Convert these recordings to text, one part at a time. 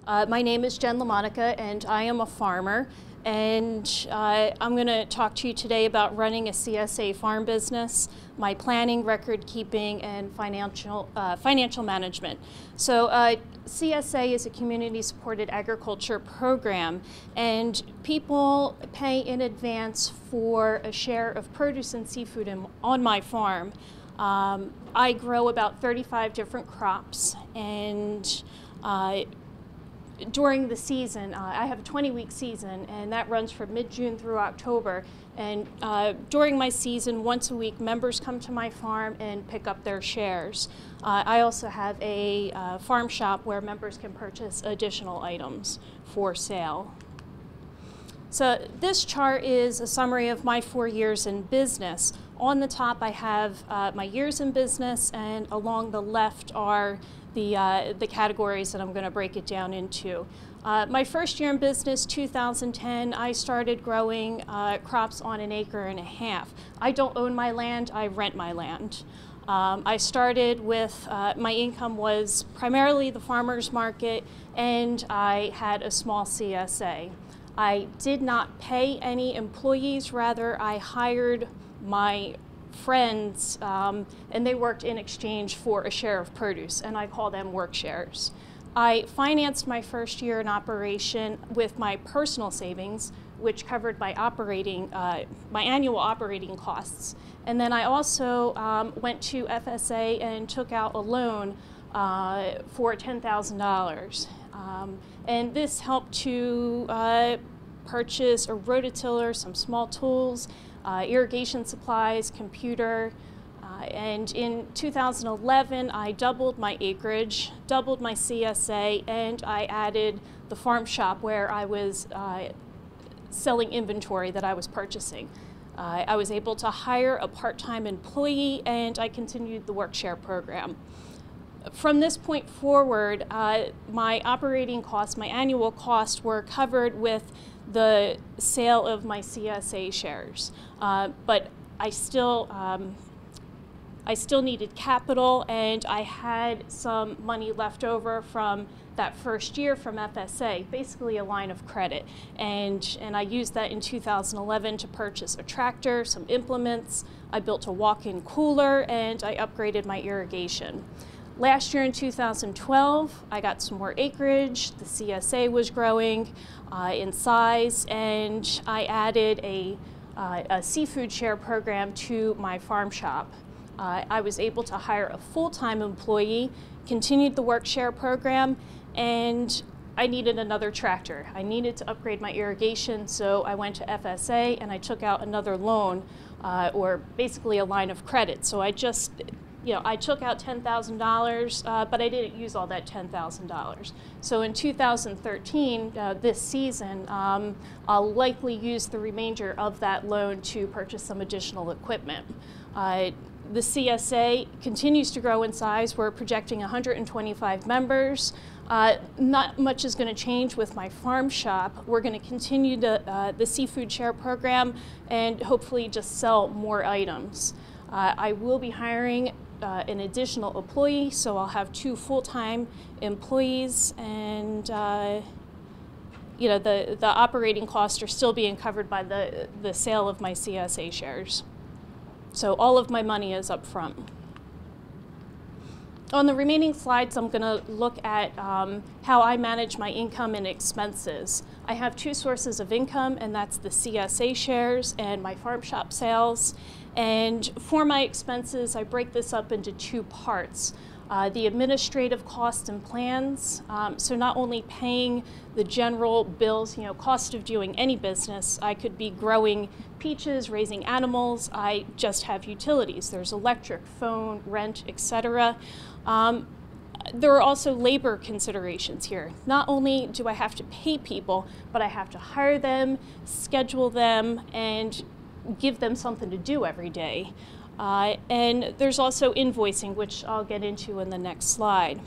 My name is LaMonaca, and I am a farmer. And I'm going to talk to you today about running a CSA farm business, my planning, record keeping, and financial management. So CSA is a community-supported agriculture program, and people pay in advance for a share of produce and seafood on my farm. I grow about 35 different crops, and during the season, I have a 20-week season, and that runs from mid-June through October. And during my season, once a week, members come to my farm and pick up their shares. I also have a farm shop where members can purchase additional items for sale. So this chart is a summary of my 4 years in business. On the top, I have my years in business, and along the left are the categories that I'm going to break it down into. My first year in business, 2010, I started growing crops on 1.5 acres. I don't own my land, I rent my land. I started with, my income was primarily the farmer's market, and I had a small CSA. I did not pay any employees, rather I hired my friends, and they worked in exchange for a share of produce, and I call them work shares. I financed my first year in operation with my personal savings, which covered my my annual operating costs. And then I also went to FSA and took out a loan for $10,000. And this helped to purchase a rototiller, some small tools, irrigation supplies, computer, and in 2011 I doubled my acreage, doubled my CSA, and I added the farm shop where I was selling inventory that I was purchasing. I was able to hire a part-time employee, and I continued the work share program. From this point forward, my operating costs, my annual costs, were covered with the sale of my CSA shares, but I still needed capital, and I had some money left over from that first year from FSA, basically a line of credit, and I used that in 2011 to purchase a tractor, some implements. I built a walk-in cooler, and I upgraded my irrigation. Last year in 2012, I got some more acreage. The CSA was growing in size, and I added a seafood share program to my farm shop. I was able to hire a full-time employee, continued the work share program, and I needed another tractor. I needed to upgrade my irrigation, so I went to FSA and I took out another loan, or basically a line of credit. So I just, I took out $10,000, but I didn't use all that $10,000. So in 2013, this season, I'll likely use the remainder of that loan to purchase some additional equipment. The CSA continues to grow in size. We're projecting 125 members. Not much is going to change with my farm shop. We're going to continue the seafood share program and hopefully just sell more items. I will be hiring an additional employee, so I'll have 2 full-time employees, and the operating costs are still being covered by the sale of my CSA shares. So all of my money is up front. On the remaining slides, I'm going to look at how I manage my income and expenses. I have 2 sources of income, and that's the CSA shares and my farm shop sales. And for my expenses, I break this up into 2 parts. The administrative costs and plans, so not only paying the general bills, cost of doing any business. I could be growing peaches, raising animals. I just have utilities. There's electric, phone, rent, etc. There are also labor considerations here. Not only do I have to pay people, but I have to hire them, schedule them, and give them something to do every day. And there's also invoicing, which I'll get into in the next slide.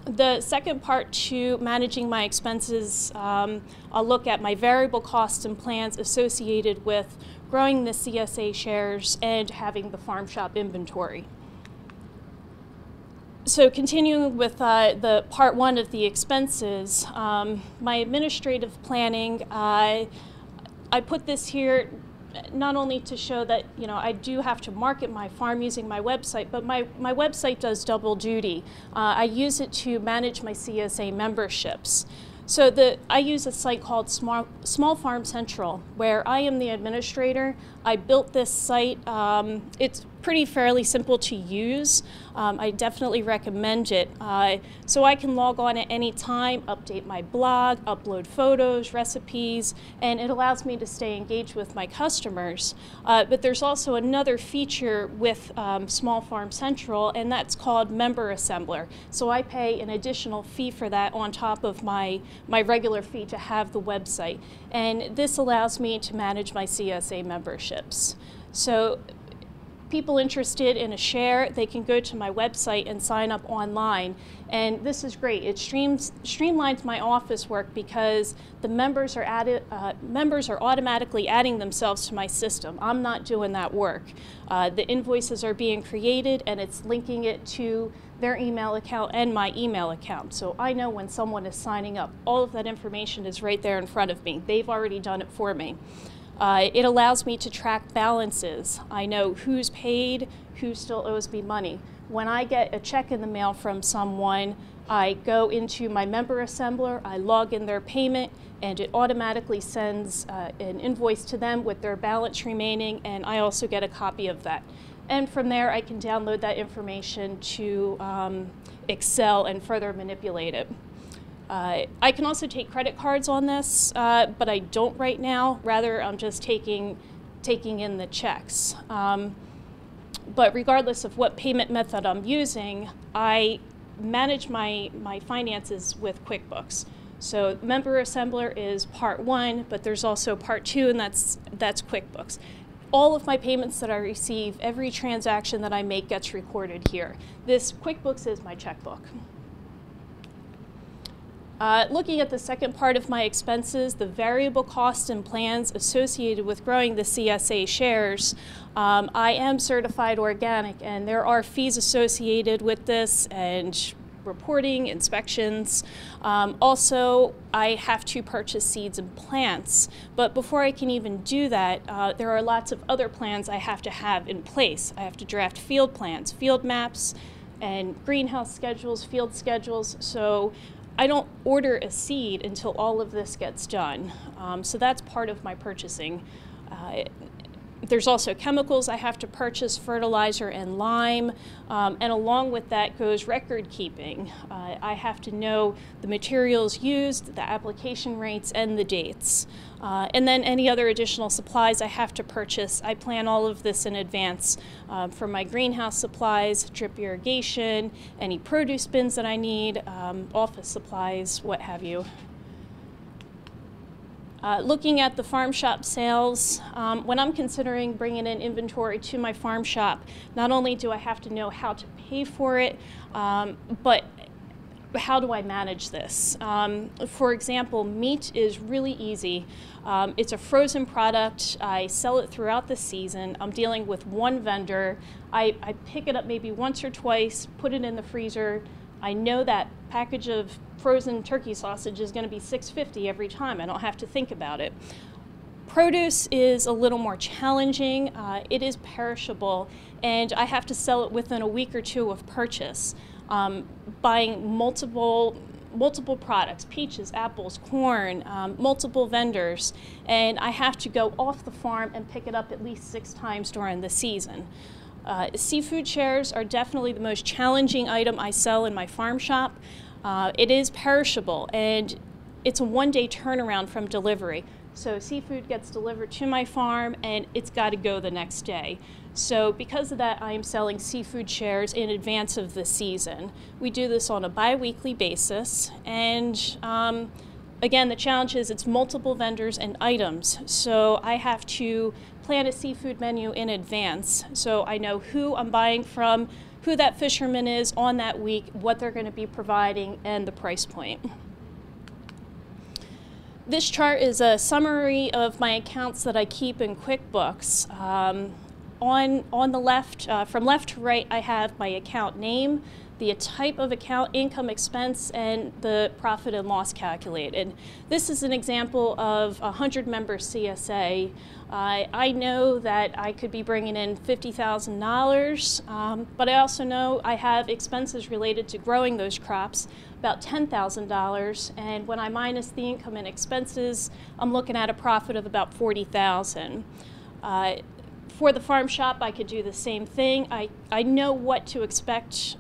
The second part to managing my expenses, I'll look at my variable costs and plans associated with growing the CSA shares and having the farm shop inventory. So continuing with the part one of the expenses, my administrative planning, I put this here not only to show that, you know, I do have to market my farm using my website, but my website does double duty. I use it to manage my CSA memberships. So I use a site called Small Farm Central, where I am the administrator. I built this site. It's fairly simple to use. I definitely recommend it. So I can log on at any time, update my blog, upload photos, recipes, and it allows me to stay engaged with my customers. But there's also another feature with Small Farm Central, and that's called Member Assembler. So I pay an additional fee for that on top of my regular fee to have the website. And this allows me to manage my CSA memberships. So people interested in a share, they can go to my website and sign up online. And this is great. It streamlines my office work because the members are automatically adding themselves to my system. I'm not doing that work. The invoices are being created and it's linking it to their email account and my email account. So I know when someone is signing up. All of that information is right there in front of me. They've already done it for me. It allows me to track balances. I know who's paid, who still owes me money. When I get a check in the mail from someone, I go into my member assembler, I log in their payment, and it automatically sends an invoice to them with their balance remaining, and I also get a copy of that. And from there, I can download that information to Excel and further manipulate it. I can also take credit cards on this, but I don't right now. Rather, I'm just taking in the checks. But regardless of what payment method I'm using, I manage my finances with QuickBooks. So Member Assembler is part one, but there's also part two, and that's QuickBooks. All of my payments that I receive, every transaction that I make gets recorded here. This QuickBooks is my checkbook. Looking at the second part of my expenses, the variable costs and plans associated with growing the CSA shares, I am certified organic, and there are fees associated with this and reporting, inspections. Also, I have to purchase seeds and plants, but before I can even do that, there are lots of other plans I have to have in place. I have to draft field plans, field maps, and greenhouse schedules, field schedules. So I don't order a seed until all of this gets done. So that's part of my purchasing. There's also chemicals I have to purchase, fertilizer and lime, and along with that goes record keeping. I have to know the materials used, the application rates, and the dates. And then any other additional supplies I have to purchase. I plan all of this in advance for my greenhouse supplies, drip irrigation, any produce bins that I need, office supplies, what have you. Looking at the farm shop sales, when I'm considering bringing in inventory to my farm shop, not only do I have to know how to pay for it, but how do I manage this? For example, meat is really easy. It's a frozen product. I sell it throughout the season. I'm dealing with one vendor. I pick it up maybe once or twice, put it in the freezer. I know that package of frozen turkey sausage is going to be $6.50 every time. I don't have to think about it. Produce is a little more challenging. It is perishable, and I have to sell it within a week or two of purchase. Buying multiple products, peaches, apples, corn, multiple vendors, and I have to go off the farm and pick it up at least 6 times during the season. Seafood shares are definitely the most challenging item I sell in my farm shop. It is perishable, and it's a one-day turnaround from delivery. So seafood gets delivered to my farm, and it's got to go the next day. So because of that, I am selling seafood shares in advance of the season. We do this on a bi-weekly basis, and again, the challenge is it's multiple vendors and items. So I have to plan a seafood menu in advance, so I know who I'm buying from, who that fisherman is on that week, what they're going to be providing, and the price point. This chart is a summary of my accounts that I keep in QuickBooks. on the left, from left to right, I have my account name, the type of account, income, expense, and the profit and loss calculated. This is an example of a 100-member CSA. I know that I could be bringing in $50,000, but I also know I have expenses related to growing those crops, about $10,000, and when I minus the income and expenses, I'm looking at a profit of about $40,000. For the farm shop, I could do the same thing. I know what to expect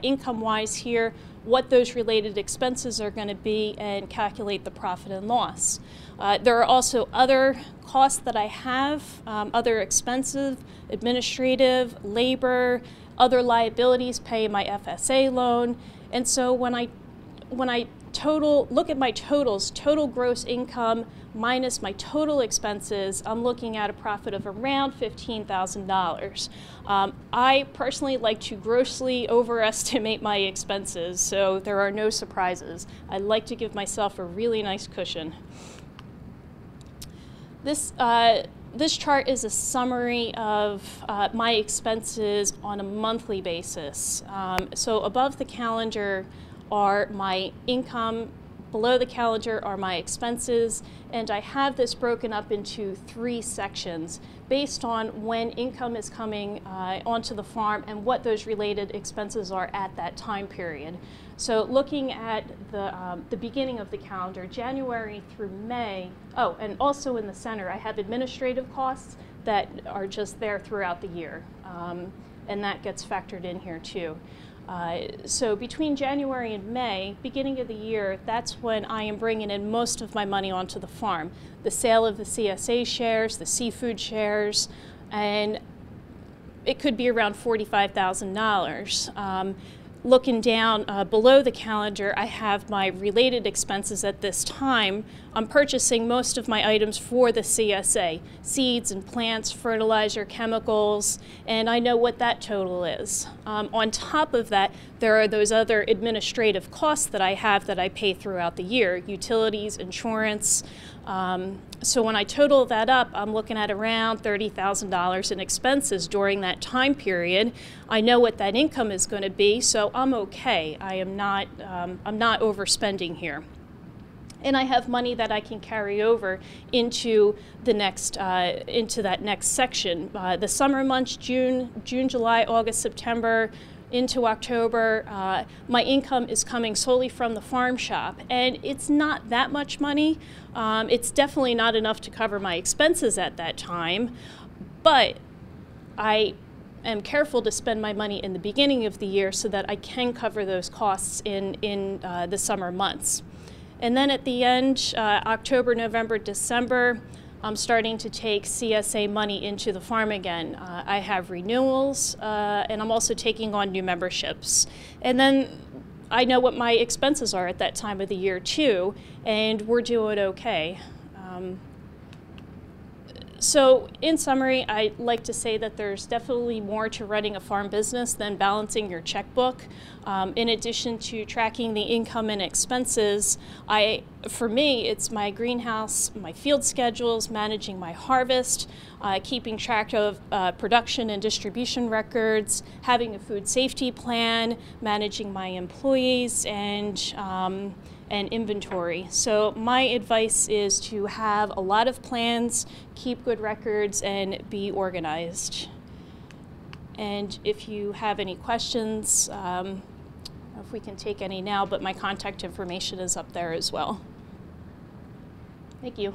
income-wise here, what those related expenses are going to be, and calculate the profit and loss. There are also other costs that I have, other expenses, administrative, labor, other liabilities, pay my FSA loan, and so when I look at my totals, total gross income minus my total expenses, I'm looking at a profit of around $15,000. I personally like to grossly overestimate my expenses, so there are no surprises. I like to give myself a really nice cushion. This chart is a summary of my expenses on a monthly basis. So above the calendar are my income, below the calendar are my expenses, and I have this broken up into 3 sections based on when income is coming onto the farm and what those related expenses are at that time period. So looking at the beginning of the calendar, January through May, oh, and also in the center, I have administrative costs that are just there throughout the year, and that gets factored in here too. So between January and May, beginning of the year, that's when I am bringing in most of my money onto the farm. The sale of the CSA shares, the seafood shares, and it could be around $45,000. Looking down below the calendar, I have my related expenses at this time. I'm purchasing most of my items for the CSA, seeds and plants, fertilizer, chemicals, and I know what that total is. On top of that, there are those other administrative costs that I have that I pay throughout the year, utilities, insurance. So when I total that up, I'm looking at around $30,000 in expenses during that time period. I know what that income is going to be, so I'm okay. I'm not overspending here. And I have money that I can carry over into the next, into that next section. The summer months, June, July, August, September, into October, my income is coming solely from the farm shop, and it's not that much money. It's definitely not enough to cover my expenses at that time, but I am careful to spend my money in the beginning of the year so that I can cover those costs in the summer months. And then at the end, October, November, December, I'm starting to take CSA money into the farm again. I have renewals, and I'm also taking on new memberships. And then I know what my expenses are at that time of the year too, and we're doing okay. So in summary, I like to say that there's definitely more to running a farm business than balancing your checkbook. In addition to tracking the income and expenses, for me, it's my greenhouse, my field schedules, managing my harvest, keeping track of production and distribution records, having a food safety plan, managing my employees, and inventory. So my advice is to have a lot of plans, keep good records, and be organized. And if you have any questions, I don't know if we can take any now, but my contact information is up there as well. Thank you.